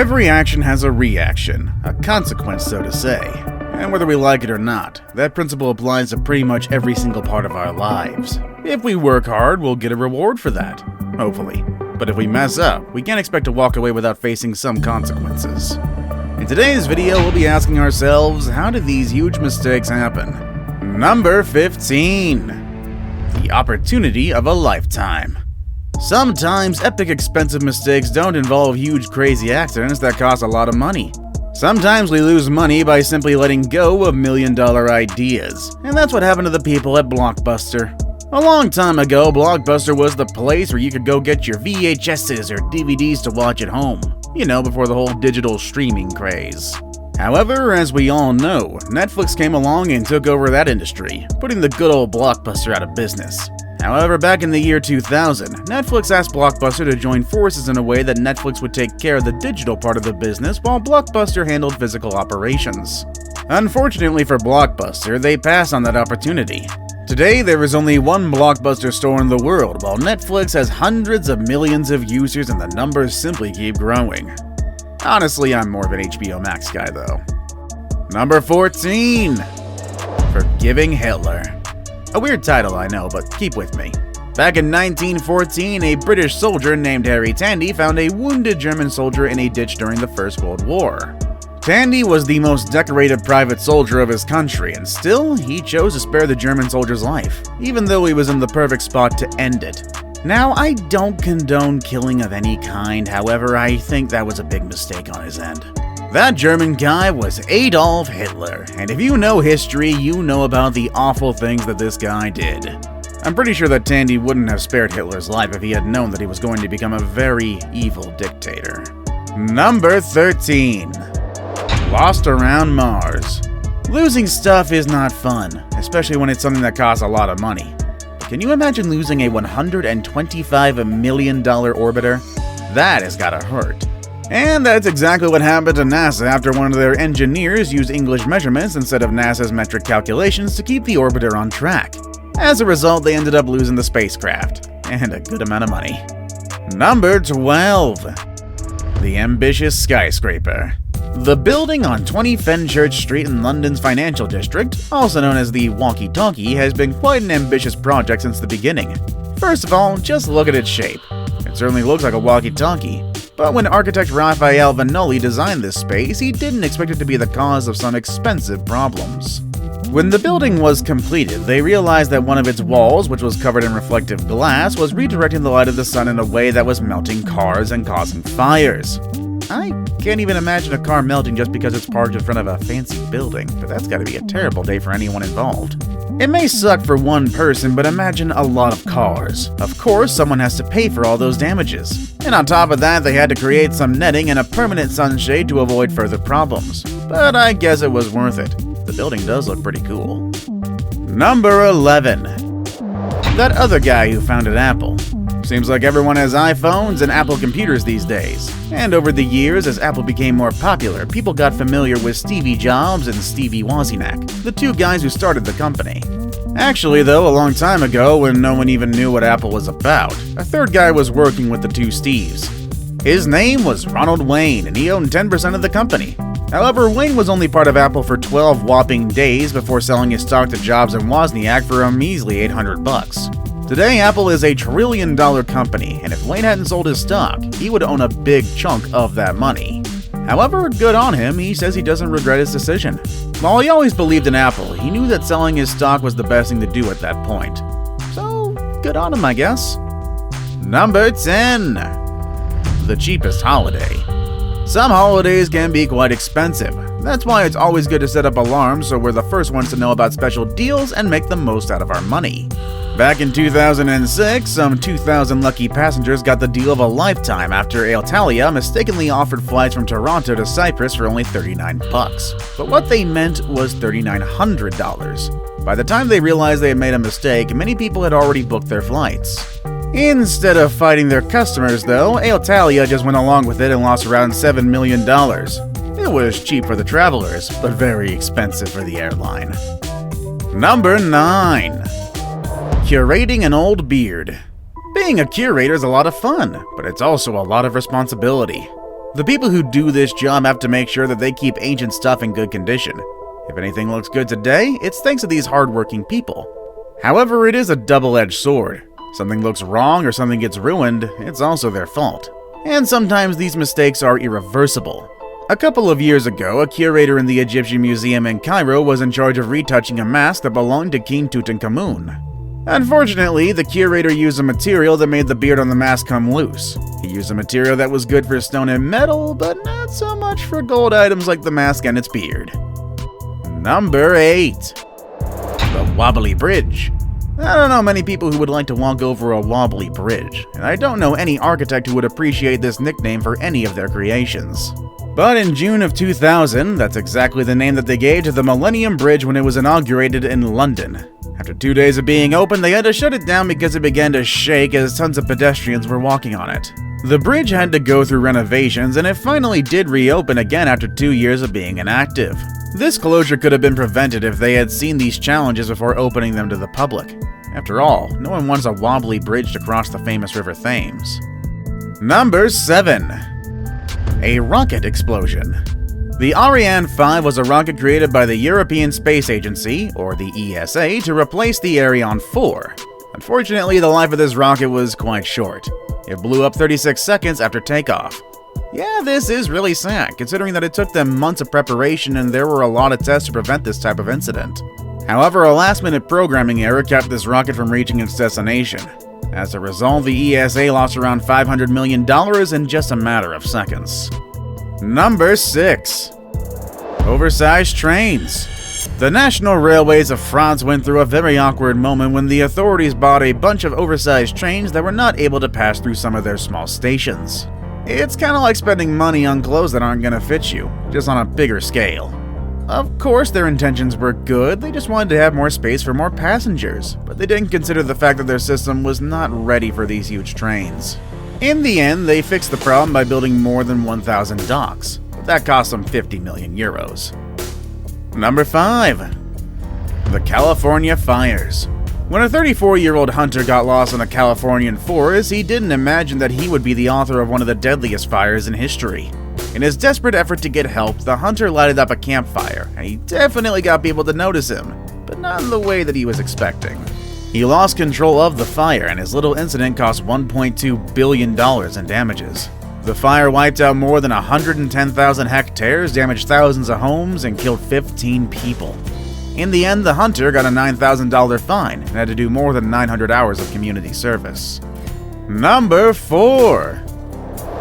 Every action has a reaction, a consequence so to say. And whether we like it or not, that principle applies to pretty much every single part of our lives. If we work hard, we'll get a reward for that, hopefully. But if we mess up, we can't expect to walk away without facing some consequences. In today's video, we'll be asking ourselves, how did these huge mistakes happen? Number 15. The opportunity of a lifetime. Sometimes epic expensive mistakes don't involve huge crazy accidents that cost a lot of money. Sometimes we lose money by simply letting go of million-dollar ideas, and that's what happened to the people at Blockbuster. A long time ago, Blockbuster was the place where you could go get your VHSs or DVDs to watch at home, before the whole digital streaming craze. However, as we all know, Netflix came along and took over that industry, putting the good old Blockbuster out of business. However, back in the year 2000, Netflix asked Blockbuster to join forces in a way that Netflix would take care of the digital part of the business while Blockbuster handled physical operations. Unfortunately for Blockbuster, they passed on that opportunity. Today, there is only one Blockbuster store in the world, while Netflix has hundreds of millions of users and the numbers simply keep growing. Honestly, I'm more of an HBO Max guy though. Number 14. Forgiving Hitler. A weird title, I know, but keep with me. Back in 1914, a British soldier named Harry Tandy found a wounded German soldier in a ditch during the First World War. Tandy was the most decorated private soldier of his country, and still, he chose to spare the German soldier's life, even though he was in the perfect spot to end it. Now, I don't condone killing of any kind, however, I think that was a big mistake on his end. That German guy was Adolf Hitler, and if you know history, you know about the awful things that this guy did. I'm pretty sure that Tandy wouldn't have spared Hitler's life if he had known that he was going to become a very evil dictator. Number 13. Lost around Mars. Losing stuff is not fun, especially when it's something that costs a lot of money. Can you imagine losing a $125 million orbiter? That has gotta hurt. And that's exactly what happened to NASA after one of their engineers used English measurements instead of NASA's metric calculations to keep the orbiter on track. As a result, they ended up losing the spacecraft, and a good amount of money. Number 12. The ambitious skyscraper. The building on 20 Fenchurch Street in London's financial district, also known as the Walkie-Talkie, has been quite an ambitious project since the beginning. First of all, just look at its shape. It certainly looks like a walkie-talkie. But when architect Raphael Vanoli designed this space, he didn't expect it to be the cause of some expensive problems. When the building was completed, they realized that one of its walls, which was covered in reflective glass, was redirecting the light of the sun in a way that was melting cars and causing fires. I can't even imagine a car melting just because it's parked in front of a fancy building, but that's gotta be a terrible day for anyone involved. It may suck for one person, but imagine a lot of cars. Of course, someone has to pay for all those damages. And on top of that, they had to create some netting and a permanent sunshade to avoid further problems. But I guess it was worth it. The building does look pretty cool. Number 11. That other guy who founded Apple. Seems like everyone has iPhones and Apple computers these days. And over the years, as Apple became more popular, people got familiar with Stevie Jobs and Stevie Wozniak, the two guys who started the company. Actually, though, a long time ago, when no one even knew what Apple was about, a third guy was working with the two Steves. His name was Ronald Wayne, and he owned 10% of the company. However, Wayne was only part of Apple for 12 whopping days before selling his stock to Jobs and Wozniak for a measly $800. Today, Apple is a $1 trillion company, and if Wayne hadn't sold his stock, he would own a big chunk of that money. However, good on him, he says he doesn't regret his decision. While he always believed in Apple, he knew that selling his stock was the best thing to do at that point. So, good on him, I guess. Number 10. The cheapest holiday. Some holidays can be quite expensive. That's why it's always good to set up alarms so we're the first ones to know about special deals and make the most out of our money. Back in 2006, some 2,000 lucky passengers got the deal of a lifetime after Alitalia mistakenly offered flights from Toronto to Cyprus for only $39. But what they meant was $3,900. By the time they realized they had made a mistake, many people had already booked their flights. Instead of fighting their customers, though, Alitalia just went along with it and lost around $7 million. It was cheap for the travelers, but very expensive for the airline. Number 9. Curating an old beard. Being a curator is a lot of fun, but it's also a lot of responsibility. The people who do this job have to make sure that they keep ancient stuff in good condition. If anything looks good today, it's thanks to these hardworking people. However, it is a double-edged sword. Something looks wrong or something gets ruined, it's also their fault. And sometimes these mistakes are irreversible. A couple of years ago, a curator in the Egyptian Museum in Cairo was in charge of retouching a mask that belonged to King Tutankhamun. Unfortunately, the curator used a material that made the beard on the mask come loose. He used a material that was good for stone and metal, but not so much for gold items like the mask and its beard. Number 8. The Wobbly Bridge. I don't know many people who would like to walk over a wobbly bridge, and I don't know any architect who would appreciate this nickname for any of their creations. But in June of 2000, that's exactly the name that they gave to the Millennium Bridge when it was inaugurated in London. After 2 days of being open, they had to shut it down because it began to shake as tons of pedestrians were walking on it. The bridge had to go through renovations, and it finally did reopen again after 2 years of being inactive. This closure could have been prevented if they had seen these challenges before opening them to the public. After all, no one wants a wobbly bridge to cross the famous River Thames. Number 7. A rocket explosion. The Ariane 5 was a rocket created by the European Space Agency, or the ESA, to replace the Ariane 4. Unfortunately, the life of this rocket was quite short. It blew up 36 seconds after takeoff. Yeah, this is really sad, considering that it took them months of preparation and there were a lot of tests to prevent this type of incident. However, a last-minute programming error kept this rocket from reaching its destination. As a result, the ESA lost around $500 million in just a matter of seconds. Number 6. Oversized trains. The National Railways of France went through a very awkward moment when the authorities bought a bunch of oversized trains that were not able to pass through some of their small stations. It's kind of like spending money on clothes that aren't going to fit you, just on a bigger scale. Of course their intentions were good, they just wanted to have more space for more passengers, but they didn't consider the fact that their system was not ready for these huge trains. In the end, they fixed the problem by building more than 1,000 docks, but that cost them 50 million euros. Number 5. The California Fires. When a 34-year-old hunter got lost in a Californian forest, he didn't imagine that he would be the author of one of the deadliest fires in history. In his desperate effort to get help, the hunter lighted up a campfire, and he definitely got people to notice him, but not in the way that he was expecting. He lost control of the fire, and his little incident cost $1.2 billion in damages. The fire wiped out more than 110,000 hectares, damaged thousands of homes, and killed 15 people. In the end, the hunter got a $9,000 fine and had to do more than 900 hours of community service. Number 4.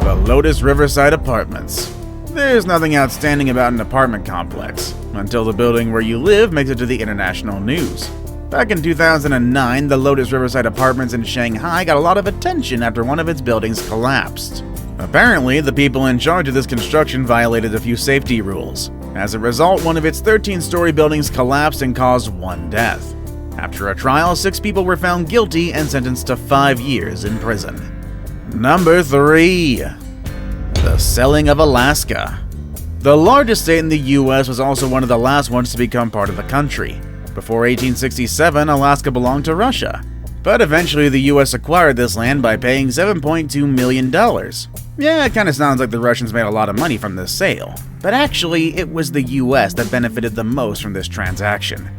The LOTUS Riverside Apartments. There's nothing outstanding about an apartment complex, until the building where you live makes it to the international news. Back in 2009, the LOTUS Riverside Apartments in Shanghai got a lot of attention after one of its buildings collapsed. Apparently, the people in charge of this construction violated a few safety rules. As a result, one of its 13-story buildings collapsed and caused 1 death. After a trial, 6 people were found guilty and sentenced to 5 years in prison. Number 3. The selling of Alaska. The largest state in the US was also one of the last ones to become part of the country. Before 1867, Alaska belonged to Russia. But eventually the US acquired this land by paying $7.2 million. Yeah, it kinda sounds like the Russians made a lot of money from this sale. But actually, it was the US that benefited the most from this transaction.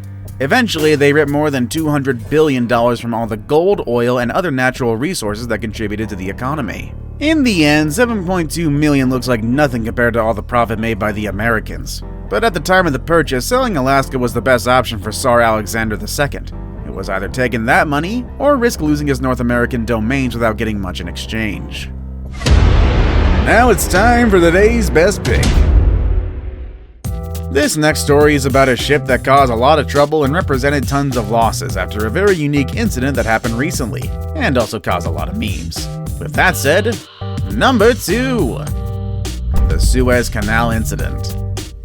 Eventually, they ripped more than $200 billion from all the gold, oil, and other natural resources that contributed to the economy. In the end, $7.2 million looks like nothing compared to all the profit made by the Americans. But at the time of the purchase, selling Alaska was the best option for Tsar Alexander II. It was either taking that money, or risk losing his North American domains without getting much in exchange. Now it's time for the day's best pick. This next story is about a ship that caused a lot of trouble and represented tons of losses after a very unique incident that happened recently, and also caused a lot of memes. With that said, number 2. The Suez Canal Incident.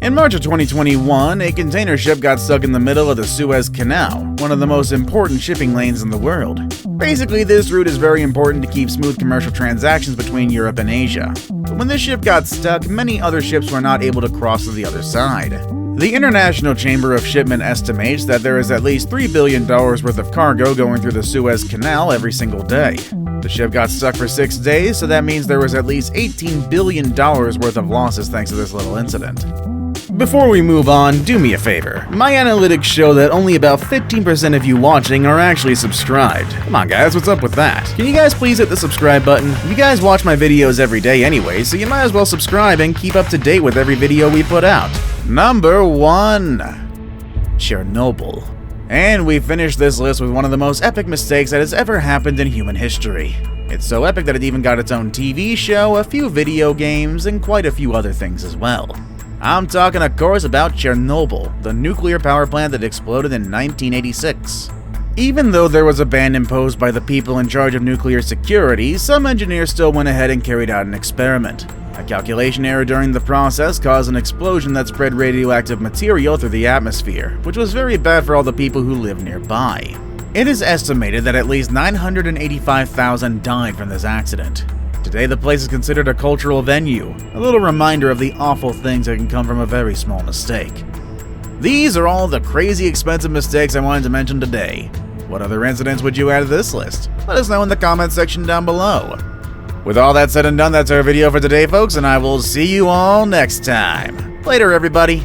In March of 2021, a container ship got stuck in the middle of the Suez Canal, one of the most important shipping lanes in the world. Basically, this route is very important to keep smooth commercial transactions between Europe and Asia. But when this ship got stuck, many other ships were not able to cross to the other side. The International Chamber of Shipment estimates that there is at least $3 billion worth of cargo going through the Suez Canal every single day. The ship got stuck for 6 days, so that means there was at least $18 billion worth of losses thanks to this little incident. Before we move on, do me a favor. My analytics show that only about 15% of you watching are actually subscribed. Come on guys, what's up with that? Can you guys please hit the subscribe button? You guys watch my videos every day anyway, so you might as well subscribe and keep up to date with every video we put out. Number 1. Chernobyl. And we finished this list with one of the most epic mistakes that has ever happened in human history. It's so epic that it even got its own TV show, a few video games, and quite a few other things as well. I'm talking, of course, about Chernobyl, the nuclear power plant that exploded in 1986. Even though there was a ban imposed by the people in charge of nuclear security, some engineers still went ahead and carried out an experiment. A calculation error during the process caused an explosion that spread radioactive material through the atmosphere, which was very bad for all the people who lived nearby. It is estimated that at least 985,000 died from this accident. Today, the place is considered a cultural venue, a little reminder of the awful things that can come from a very small mistake. These are all the crazy expensive mistakes I wanted to mention today. What other incidents would you add to this list? Let us know in the comments section down below. With all that said and done, that's our video for today, folks, and I will see you all next time. Later, everybody.